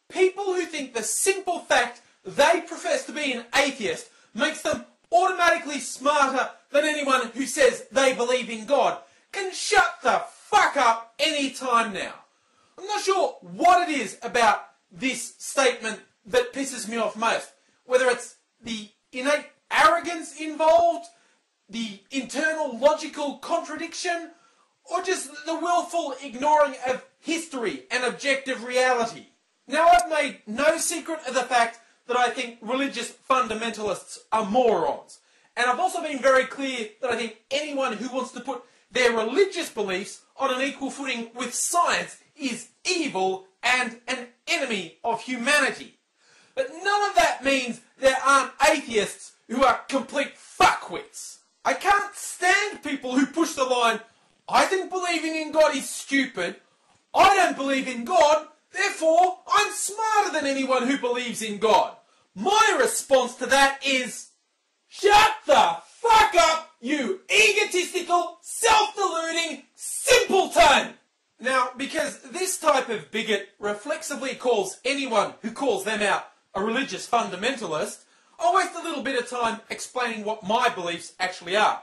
People who think the simple fact they profess to be an atheist makes them automatically smarter than anyone who says they believe in God can shut the fuck up any time now. I'm not sure what it is about this statement that pisses me off most. Whether it's the innate arrogance involved, the internal logical contradiction, or just the willful ignoring of history and objective reality. Now, I've made no secret of the fact that I think religious fundamentalists are morons. And I've also been very clear that I think anyone who wants to put their religious beliefs on an equal footing with science is evil and an enemy of humanity. But none of that means there aren't atheists who are complete fuckwits. I can't stand people who push the line, I think believing in God is stupid, I don't believe in God, therefore I'm smarter than anyone who believes in God. My response to that is, shut the fuck up, you egotistical, self-deluding simpleton! Now, because this type of bigot reflexively calls anyone who calls them out a religious fundamentalist, I'll waste a little bit of time explaining what my beliefs actually are.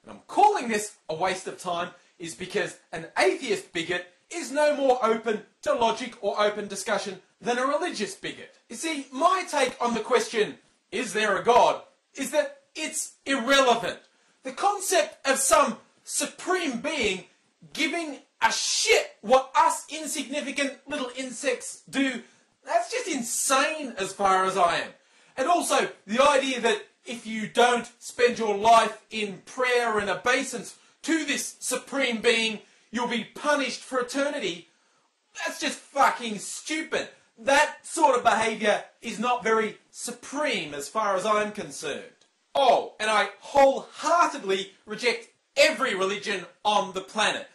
And I'm calling this a waste of time is because an atheist bigot is no more open to logic or open discussion than a religious bigot. You see, my take on the question, is there a God, is that it's irrelevant. The concept of some supreme being giving a shit what us insignificant little insects do, that's just insane as far as I am. And also, the idea that if you don't spend your life in prayer and obeisance to this supreme being, you'll be punished for eternity, that's just fucking stupid. That sort of behaviour is not very supreme as far as I'm concerned. Oh, and I wholeheartedly reject every religion on the planet.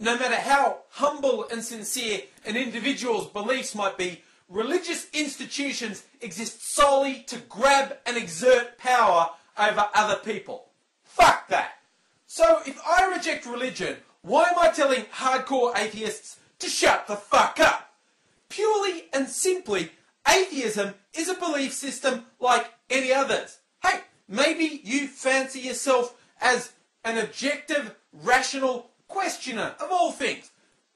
No matter how humble and sincere an individual's beliefs might be, religious institutions exist solely to grab and exert power over other people. Fuck that. So if I reject religion, why am I telling hardcore atheists to shut the fuck up? Purely and simply, atheism is a belief system like any others. Hey, maybe you fancy yourself as an objective, rational questioner of all things.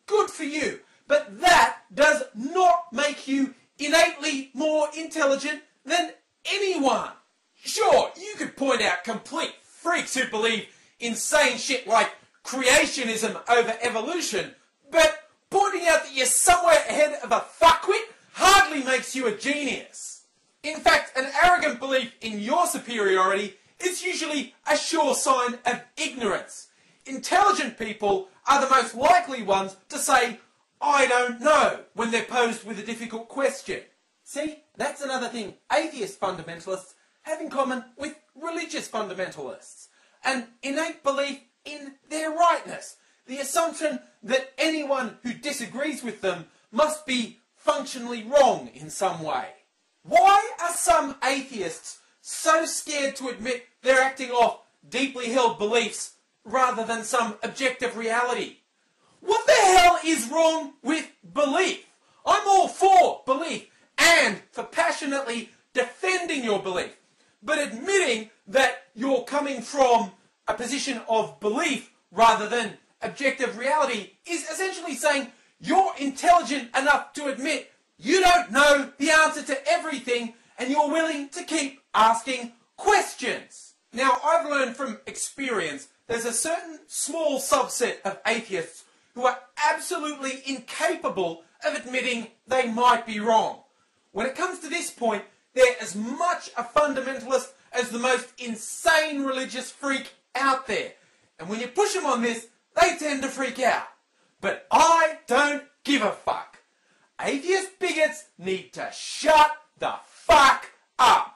Good for you. But that does not make you innately more intelligent than anyone. Sure, you could point out complete freaks who believe insane shit like creationism over evolution, but pointing out that you're somewhere ahead of a fuckwit hardly makes you a genius. In fact, an arrogant belief in your superiority is usually a sure sign of ignorance. Intelligent people are the most likely ones to say, I don't know, when they're posed with a difficult question. See, that's another thing atheist fundamentalists have in common with religious fundamentalists. An innate belief in their rightness. The assumption that anyone who disagrees with them must be functionally wrong in some way. Why are some atheists so scared to admit they're acting off deeply held beliefs rather than some objective reality? What the hell is wrong with belief? I'm all for belief and for passionately defending your belief. But admitting that you're coming from a position of belief rather than objective reality is essentially saying you're intelligent enough to admit you don't know the answer to everything and you're willing to keep asking questions. Now, I've learned from experience there's a certain small subset of atheists who are absolutely incapable of admitting they might be wrong. When it comes to this point, they're as much a fundamentalist as the most insane religious freak out there. And when you push them on this, they tend to freak out. But I don't give a fuck. Atheist bigots need to shut the fuck up.